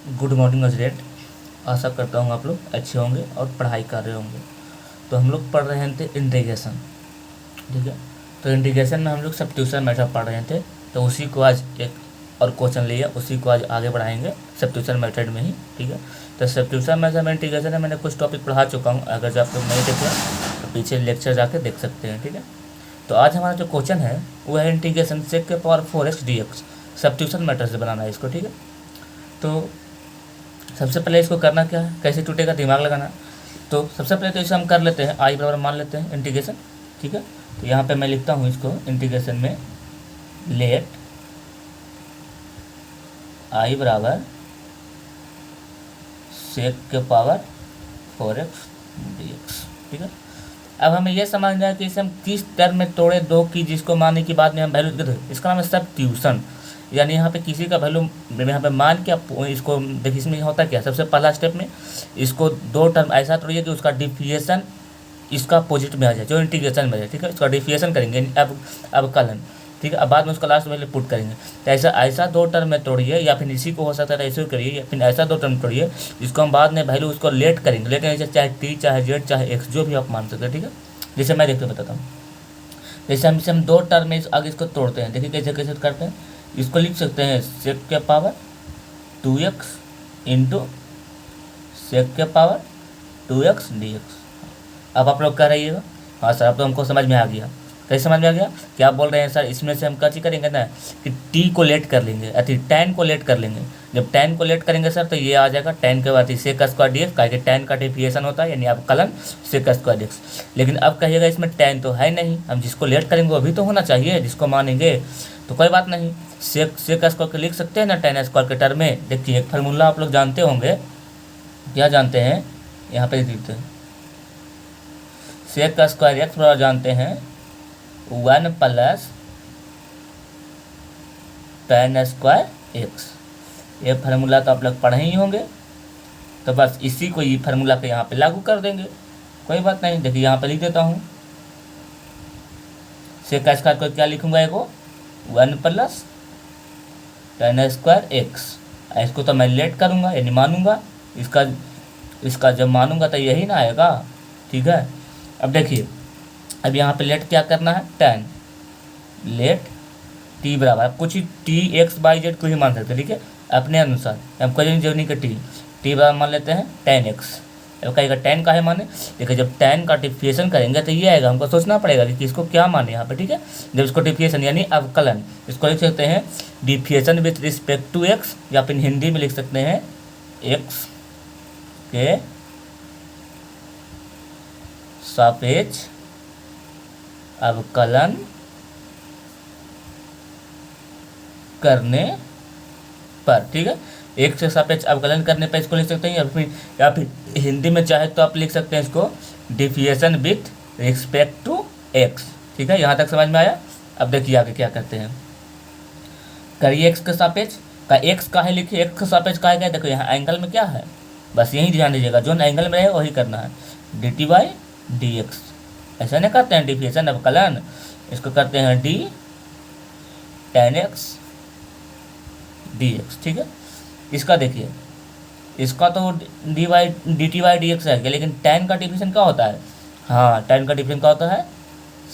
Good morning student. आशा करता हूँ आप लोग अच्छे होंगे और पढ़ाई कर रहे होंगे। तो हम लोग पढ़ रहे थे इंटीग्रेशन, ठीक है। तो इंटीग्रेशन में हम लोग सब्स्टिट्यूशन मेथड पढ़ रहे थे। तो उसी को आज एक और क्वेश्चन लिया, उसी को आज आगे बढ़ाएंगे सब्स्टिट्यूशन मेथड में ही, ठीक है। तो सब्स्टिट्यूशन मेथड में इंटीग्रेशन में मैंने कुछ टॉपिक पढ़ा चुका हूँ, अगर जो आप लोग नहीं देखे तो पीछे लेक्चर जाके देख सकते हैं, ठीक है। तो आज हमारा जो क्वेश्चन है वो है इंटीग्रेशन सेक के power 4x dx, substitution method से बनाना है इसको, ठीक है। तो सबसे पहले इसको करना क्या है, कैसे टूटेगा, दिमाग लगाना। तो सबसे पहले तो इसे हम कर लेते हैं, आई बराबर मान लेते हैं इंटीग्रेशन, ठीक है। तो यहाँ पे मैं लिखता हूँ इसको इंटीग्रेशन में, लेट आई बराबर सेक के पावर 4x dx, ठीक है। अब हमें यह समझना है कि इसे हम किस टर्म में तोड़े दो की जिसको मानने के बाद में हम वैल्यू देते, इसका नाम है सब्स्टिट्यूशन। यानी यहाँ पे किसी का वैल्यू यहाँ पे मान के आप इसको देखिए, इसमें होता क्या, सबसे पहला स्टेप में इसको दो टर्म ऐसा तोड़िए कि उसका डिफिएशन इसका अपोजिट में आ जाए, जो इंटीग्रेशन में आ जाए, ठीक है। इसका डिफिएशन करेंगे अब कलन, ठीक है। अब बाद में उसका लास्ट वैल्यू पुट करेंगे। तो ऐसा ऐसा दो टर्म में तोड़िए, या फिर इसी को हो सकता है ऐसे करिए, या फिर ऐसा दो टर्म तोड़िए जिसको हम बाद में वैल्यू उसको लेट करेंगे, लेट करेंगे चाहे टी चाहे जेड चाहे एक्स, जो भी आप मान सकते हैं, ठीक है। जैसे मैं देखते बताता हूँ, जैसे हम दो टर्म में आगे इसको तोड़ते हैं, देखिए कैसे कैसे करते हैं। इसको लिख सकते हैं सेक के पावर 2x इंटू सेक के पावर 2x dx। अब आप लोग कह रहिएगा हाँ सर अब तो हमको समझ में आ गया। कैसे समझ में आ गया, क्या बोल रहे हैं सर, इसमें से हम कैसे करेंगे ना कि टी को लेट कर लेंगे, अति टेन को लेट कर लेंगे। जब टेन को लेट करेंगे सर तो ये आ जाएगा टेन के बाद सेक स्क्वायर डीएक्स, का टेन का डिफिएशन होता है यानी आप कलन सेक स्क्वायर डीएक्स। लेकिन अब कहिएगा इसमें टेन तो है नहीं, हम जिसको लेट करेंगे वो भी तो होना चाहिए जिसको मानेंगे। तो कोई बात नहीं, सेक स्क्वायर के लिख सकते हैं ना टेन स्क्वायर के टर्म में। देखिए एक फार्मूला आप लोग जानते होंगे, क्या जानते हैं, यहाँ पे लिखते हैं सेक का स्क्वायर एक्स बराबर जानते हैं 1 प्लस टेन स्क्वायर एक्स। ये फार्मूला तो आप लोग पढ़े ही होंगे, तो बस इसी को ये फार्मूला पे यहाँ पे लागू कर देंगे, कोई बात नहीं। देखिए यहाँ पे लिख देता हूँ सेक का स्क्वायर को क्या लिखूंगा, एगो 1 प्लस टेन स्क्वायर एक्स। इसको तो मैं लेट करूँगा यानी मानूंगा, इसका जब मानूंगा तो यही ना आएगा, ठीक है। अब देखिए अब यहाँ पे लेट क्या करना है, टेन लेट टी बराबर कुछ ही टी एक्स बाई जेड को ही मान सकते हैं, ठीक है, अपने अनुसार। हम कोई जरूरी नहीं कि टी बराबर मान लेते हैं टेन एक्स। अब कहेगा टेन का है माने, देखिए जब टेन का डिफिएशन करेंगे तो ये आएगा, हमको सोचना पड़ेगा कि इसको क्या माने यहाँ पे, ठीक है। जब इसको डिफिएशन यानी अवकलन, इसको लिख सकते हैं डिफिएशन विथ रिस्पेक्ट टू एक्स, या फिर हिंदी में लिख सकते हैं एक्स के सापेक्ष अवकलन करने पर, ठीक है। एक से सापेक्ष अवकलन करने पर इसको लिख सकते हैं, या फिर हिंदी में चाहे तो आप लिख सकते हैं इसको डिफिएशन विथ रिस्पेक्ट टू एक्स, ठीक है। यहाँ तक समझ में आया। अब देखिए आगे क्या करते हैं, करिए एक्स के सापेक्ष का, एक्स का है लिखिए, एक्स के सापेक्ष का है, देखो यहाँ एंगल में क्या है, बस यही ध्यान दीजिएगा, जो एंगल में रहे वही करना है, d t by d x. ऐसा नहीं करते हैं डिफिएशन अवकलन, इसको करते हैं d ten x d x, ठीक है। इसका देखिए, इसका तो d y d t y d x है, लेकिन टेन का डिफिएशन क्या होता है, हाँ टेन का डिफिएशन क्या होता है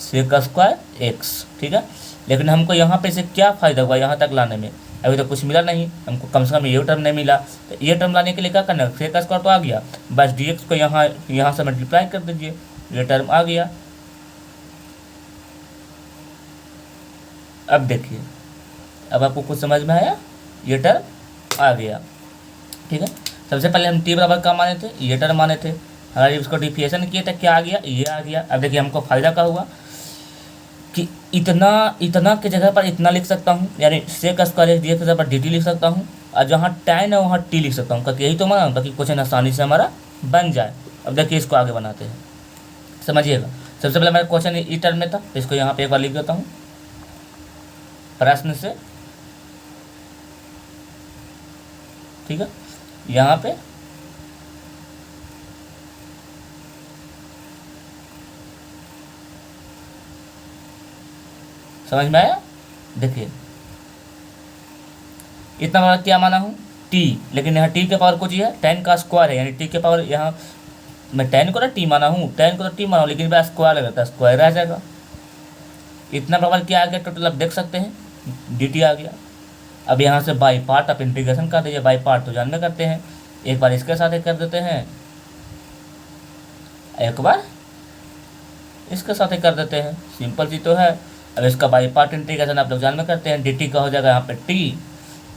सेक स्क्वायर एक्स, ठीक है। लेकिन हमको यहाँ पे से क्या फ़ायदा हुआ यहाँ तक लाने में, अभी तो कुछ मिला नहीं हमको, कम से कम ये टर्म नहीं मिला। तो ये टर्म लाने के लिए क्या करना है, सेक स्क्वायर तो आ गया, बस डी एक्स को यहाँ से मल्टीप्लाई कर दीजिए, ये टर्म आ गया। अब देखिए अब आपको कुछ समझ में आया, ये टर्म आ गया, ठीक है। सबसे पहले हम टी बराबर का माने थे, ये टर्म माने थे, हमारे इसको डिफिएशन किए थे, क्या आ गया, ये आ गया। अब देखिए हमको फायदा क्या हुआ कि इतना की जगह पर इतना लिख सकता हूँ, यानी सेक स्क्वायर डी एक्स की जगह पर डी टी लिख सकता हूँ, और जहाँ टेन है वहाँ टी लिख सकता हूँ, क्योंकि यही तो माना ताकि क्वेश्चन आसानी से हमारा बन जाए। अब देखिए इसको आगे बनाते हैं, समझिएगा। सबसे पहले मेरा क्वेश्चन ई टर्म में था, तो इसको यहाँ पे एक बार लिख देता हूँ प्रश्न से, ठीक है। यहाँ पे समझ में आया, देखिए इतना बड़ा क्या माना हूँ टी, लेकिन यहाँ टी के पावर कुछ ही है, टेन का स्क्वायर है, यानी टी के पावर यहाँ मैं टेन को ना टी माना हूँ, टेन को तो टी माना हूँ, लेकिन मेरा स्क्वायर लगता है, स्क्वायर आ जाएगा। इतना पावर क्या आ गया टोटल, आप देख सकते हैं डी टी आ गया। अब यहाँ से बाई पार्ट आप इंटीग्रेशन कर दीजिए, बाई पार्ट तो जानते करते हैं, एक बार इसके साथ कर देते हैं, एक बार इसके साथ कर देते हैं, सिंपल सी तो है। अब इसका बाई पार्ट इंटीग्रेशन आप लोग जान में करते हैं, डी टी का हो जाएगा यहाँ पे टी,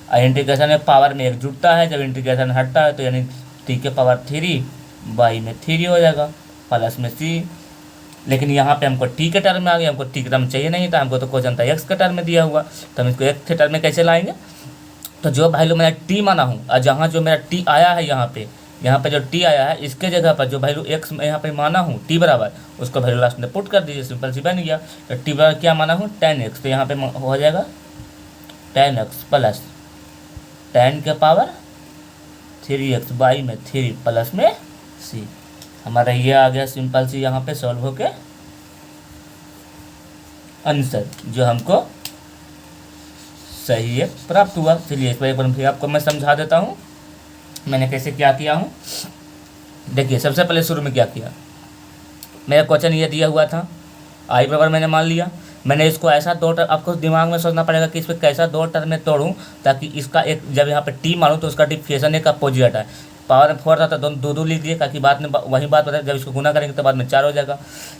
और इंटीग्रेशन में पावर में एक जुड़ता है, जब इंटीग्रेशन हटता है तो यानी टी के पावर 3 बाई में 3 हो जाएगा, प्लस में सी। लेकिन यहाँ पे हमको टी के टर्म में आ गया, हमको टी के टर्म चाहिए नहीं था, हमको तो क्वेश्चन था एक्स के टर्म में दिया हुआ, तो हम इसको एक्स के टर्म में कैसे लाएंगे। तो जो वैल्यू मैंने टी माना हूँ, और जहाँ जो मेरा टी आया है यहाँ पे जो टी आया है, इसके जगह पर जो वैल्यू एक्स में यहाँ पे माना हूँ टी बराबर, उसको वैल्यू लास्ट में पुट कर दीजिए, सिंपल सी बन गया। तो टी बराबर क्या माना हूँ 10x, तो यहाँ पे हो जाएगा 10x प्लस 10 के पावर 3x बाई में 3 प्लस में सी। हमारा ये आ गया सिंपल सी यहाँ पे सॉल्व होके आंसर, जो हमको सही है प्राप्त हुआ। चलिए एक बार फिर आपको मैं समझा देता हूँ मैंने कैसे क्या किया हूँ। देखिए सबसे पहले शुरू में क्या किया, मेरा क्वेश्चन ये दिया हुआ था, आई बराबर मैंने मान लिया, मैंने इसको ऐसा दो टर्म, आपको दिमाग में सोचना पड़ेगा कि इसमें कैसा दो टर्म में तोड़ूं ताकि इसका एक, जब यहाँ पे टी मारूं तो उसका डिफिकेशन एक अपोजिट है, पावर में 4 था तो दो दो लिख दिए ताकि बाद में वही बात बताए, जब इसको गुना करेंगे तो बाद में 4 हो जाएगा।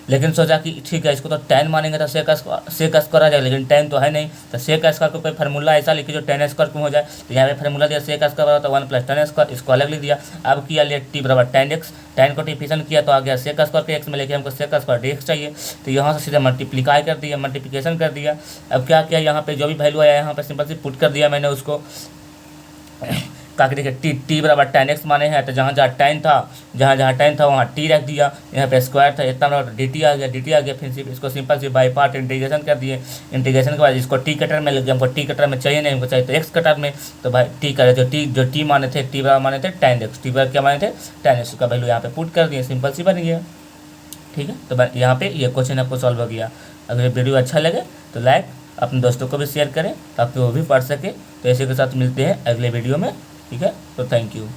लेकिन सोचा कि ठीक है इसको तो 10 मानेंगे तो सेक स्क्वायर आ जाएगा, लेकिन 10 तो है नहीं, तो सेक स्क्वायर को कोई फार्मूला ऐसा लिखिए जो 10 स्क्वायर क्यों हो जाए, तो यहाँ पे फार्मूला दिया सेक स्क्वायर तो 1 + 10 स्क्वायर, इसको अलग लिख दिया। अब किया लिया टी बराबर 10x, 10 को डिफिकेशन किया तो आ गया सेक स्क्वायर के एक्स में, लेके हमको सेक स्क्वायर dx चाहिए, तो यहाँ से सीधा मल्टीप्लीकाई कर दिया, मल्टीप्लिकेशन कर दिया। अब क्या किया, यहाँ पे जो भी वैल्यू आया यहाँ पे सिंपल से पुट कर दिया मैंने उसको, ताकि देखिए टी बराबर 10x माने हैं, तो जहाँ जहाँ 10 था, जहाँ 10 था वहाँ टी रख दिया, यहाँ पे स्क्वायर था, इतना बराबर डी आ गया, फिर सिर्फ इसको सिंपल से बाई पार्ट इंटीग्रेशन कर दिए। इंटीग्रेशन के बाद इसको टी कटर में लग गया, हमको टी कटर में चाहिए नहीं, हमको चाहिए तो एक्स कटर में, तो भाई टी करे जो टी माने थे, टी बराबर माने थे 10x, टी बराबर क्या माने थे 10x, का वैल्यू यहाँ पे पुट कर दिए, सिंपल सी बन गया। ठीक है, तो यहाँ पे ये क्वेश्चन आपको सॉल्व हो गया। अगर वीडियो अच्छा लगे तो लाइक, अपने दोस्तों को भी शेयर करें ताकि वो भी पढ़ सके। तो ऐसे के साथ मिलते हैं अगले वीडियो में। ठीक है, तो थैंक यू।